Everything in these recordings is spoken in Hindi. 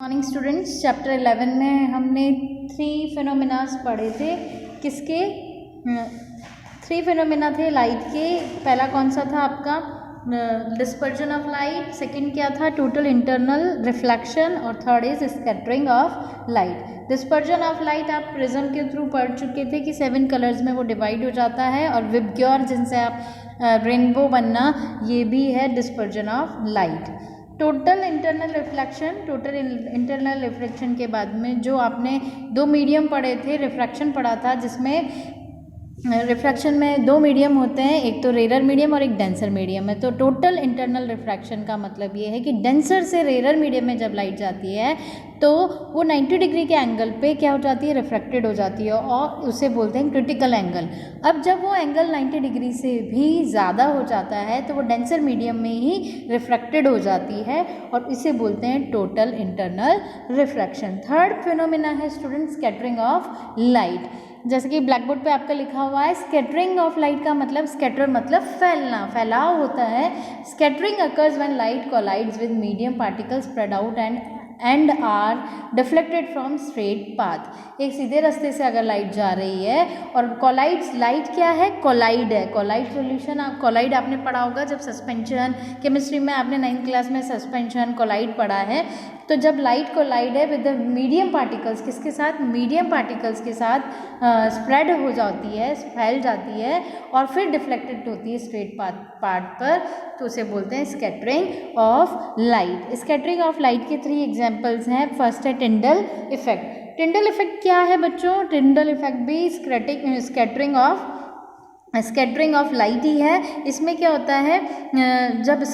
मॉर्निंग स्टूडेंट्स, चैप्टर 11 में हमने 3 फिनोमिनास पढ़े थे। किसके? 3 फिनोमिना थे लाइट के। पहला कौन सा था आपका? Dispersion of light. सेकंड क्या था? Total internal reflection. और third is scattering of light. Dispersion of light आप प्रिज्म के थ्रू पढ़ चुके थे कि 7 कलर्स में वो डिवाइड हो जाता है। और विबग्योर जिनसे आप रेनबो बनना, ये भी है dispersion of light. Total internal reflection के बाद में जो आपने 2 मीडियम पढ़े थे, रिफ्रैक्शन पढ़ा था, जिसमें रिफ्रैक्शन में 2 मीडियम होते हैं, एक तो रेरर मीडियम और एक डेंसर मीडियम है। तो टोटल इंटरनल रिफ्रैक्शन का मतलब ये है कि डेंसर से रेरर मीडियम में जब लाइट जाती है तो वो 90 डिग्री के एंगल पे क्या हो जाती है? रिफ्रैक्टेड हो जाती है, और उसे बोलते हैं क्रिटिकल एंगल। अब जब वो एंगल 90 डिग्री से भी ज़्यादा हो जाता है तो वो डेंसर मीडियम में ही रिफ्रैक्टेड हो जाती है, और इसे बोलते हैं total internal refraction. Third phenomena है स्टूडेंट स्कैटरिंग ऑफ लाइट। जैसे कि ब्लैक बोर्ड पे आपका लिखा हुआ है, स्कैटरिंग ऑफ लाइट का मतलब, स्कैटर मतलब फैलना, फैलाव होता है। Scattering occurs when light collides with medium particles spread out and are deflected from straight path. एक सीधे रास्ते से अगर लाइट जा रही है और कोलाइड्स, लाइट क्या है? कोलाइड है। कोलाइड सॉल्यूशन, आप कोलाइड आपने पढ़ा होगा जब सस्पेंशन केमिस्ट्री में, आपने 9th क्लास में सस्पेंशन कोलाइड पढ़ा है। तो जब लाइट कोलाइड है विद द मीडियम पार्टिकल्स, किसके साथ? मीडियम पार्टिकल्स के साथ स्प्रेड हो जाती है, फैल जाती है, और फिर डिफ्लेक्टेड होती है स्ट्रेट पार्ट पर, तो उसे बोलते हैं scattering of light. Scattering of light के 3 एग्जांपल्स हैं। फर्स्ट है टिंडल इफेक्ट। टिंडल इफेक्ट क्या है बच्चों? टिंडल इफेक्ट भी स्कैटरिंग ऑफ लाइट ही है। इसमें क्या होता है? जब the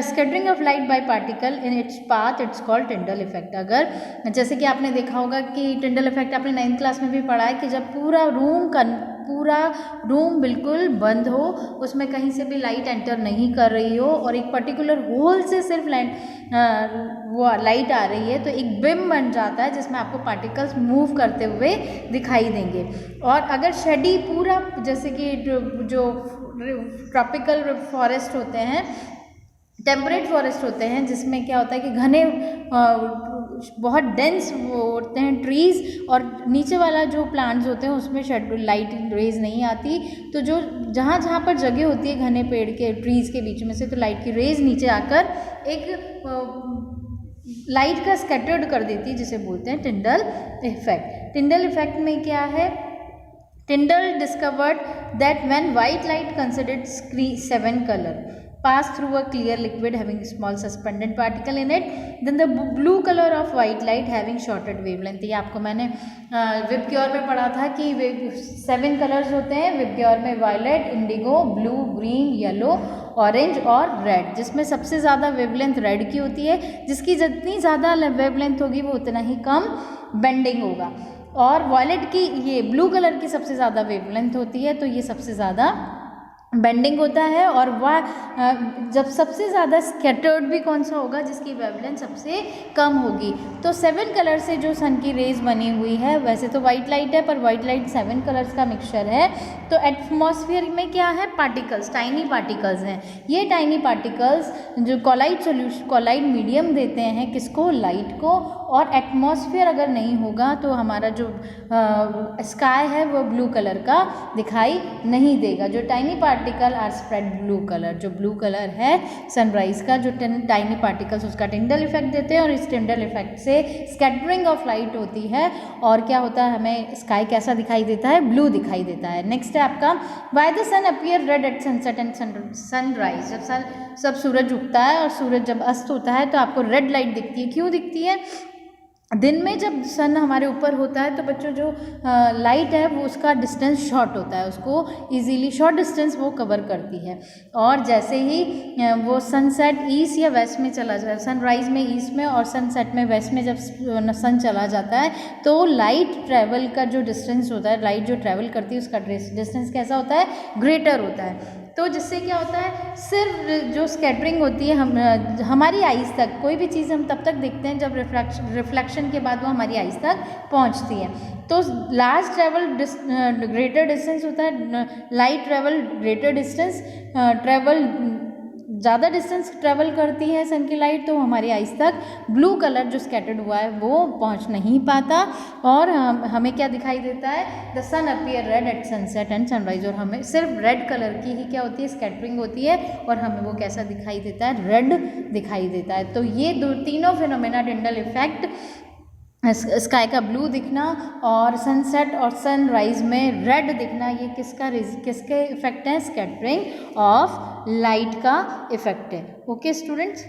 scattering of light by particle in its path, it's called Tyndall effect. अगर जैसे कि आपने देखा होगा कि टिंडल इफेक्ट आपने 9th क्लास में भी पढ़ा है कि जब पूरा रूम बिल्कुल बंद हो, उसमें कहीं से भी लाइट एंटर नहीं कर रही हो, और एक पर्टिकुलर होल से सिर्फ वो लाइट आ रही है, तो एक बिम बन जाता है जिसमें आपको पार्टिकल्स मूव करते हुए दिखाई देंगे। और अगर शेडी पूरा, जैसे कि जो ट्रॉपिकल फॉरेस्ट होते हैं, टेम्परेट फॉरेस्ट होते हैं, जिसमें क्या होता है कि घने बहुत डेंस वो होते हैं ट्रीज़, और नीचे वाला जो प्लांट्स होते हैं उसमें लाइट रेज नहीं आती। तो जो जहाँ पर जगह होती है घने पेड़ के, ट्रीज़ के बीच में से, तो लाइट की रेज नीचे आकर एक लाइट का स्कैटर्ड कर देती है, जिसे बोलते हैं टिंडल इफेक्ट। टिंडल इफेक्ट में क्या है? Tyndall discovered that when white light considered 7 color pass through a clear liquid having small suspended particle in it, then the blue color of white light having shorted wavelength। ये आपको मैंने विबग्योर में पढ़ा था कि 7 कलर्स होते हैं विबग्योर में, violet, indigo, blue, green, yellow, orange और रेड, जिसमें सबसे ज़्यादा वेवलेंथ रेड की होती है। जिसकी जितनी ज़्यादा वेवलेंथ होगी वो उतना ही कम बेंडिंग होगा। और वॉयलेट की, ये ब्लू कलर की सबसे ज़्यादा वेवलेंथ होती है, तो ये सबसे ज़्यादा बेंडिंग होता है। और वह जब सबसे ज़्यादा स्कैटर्ड भी कौन सा होगा? जिसकी वेवलेंथ सबसे कम होगी। तो 7 कलर से जो सन की रेज बनी हुई है, वैसे तो वाइट लाइट है, पर वाइट लाइट 7 कलर्स का मिक्सचर है। तो एटमॉस्फेयर में क्या है? पार्टिकल्स, टाइनी पार्टिकल्स हैं। ये टाइनी पार्टिकल्स जो कोलाइड मीडियम देते हैं किसको? लाइट को। और एटमॉस्फेयर अगर नहीं होगा तो हमारा जो स्काई है वो ब्लू कलर का दिखाई नहीं देगा। जो tiny particle are spread blue colour, जो ब्लू कलर है सनराइज का, जो टाइनी पार्टिकल्स उसका टिंडल इफेक्ट देते हैं, और इस टिंडल इफेक्ट से स्कैटरिंग ऑफ लाइट होती है। और क्या होता है? हमें स्काई कैसा दिखाई देता है? ब्लू दिखाई देता है। नेक्स्ट है आपका, why the sun appear red at sunset and sunrise. जब सूरज उगता है और सूरज जब अस्त होता है तो आपको रेड लाइट दिखती है। क्यों दिखती है? दिन में जब सन हमारे ऊपर होता है तो बच्चों जो लाइट है वो उसका डिस्टेंस शॉर्ट होता है, उसको इजीली शॉर्ट डिस्टेंस वो कवर करती है। और जैसे ही वो सनसेट ईस्ट या वेस्ट में चला जाए, सनराइज में ईस्ट में और सनसेट में वेस्ट में, जब सन चला जाता है तो लाइट ट्रैवल का जो डिस्टेंस होता है, लाइट जो ट्रैवल करती है उसका डिस्टेंस कैसा होता है? ग्रेटर होता है। तो जिससे क्या होता है? सिर्फ जो स्कैटरिंग होती है हमारी आइज़ तक, कोई भी चीज़ हम तब तक देखते हैं जब रिफ्लेक्शन के बाद वो हमारी आइज़ तक पहुंचती है। तो लार्ज ट्रैवल ग्रेटर डिस्टेंस होता है, light travel greater distance, travel ज़्यादा डिस्टेंस ट्रेवल करती है सन की लाइट तो हमारी आइज़ तक ब्लू कलर जो स्कैटर्ड हुआ है वो पहुंच नहीं पाता और हमें क्या दिखाई देता है, the sun appear red at sunset and sunrise, और हमें सिर्फ रेड कलर की ही क्या होती है, स्कैटरिंग होती है और हमें वो कैसा दिखाई देता है, रेड दिखाई देता है। तो ये तीनों फिनोमेना टिंडल इफेक्ट, स्काई का ब्लू दिखना और सनसेट और सनराइज में रेड दिखना, ये किसके इफेक्ट है, स्कैटरिंग ऑफ लाइट का इफेक्ट है। Okay students.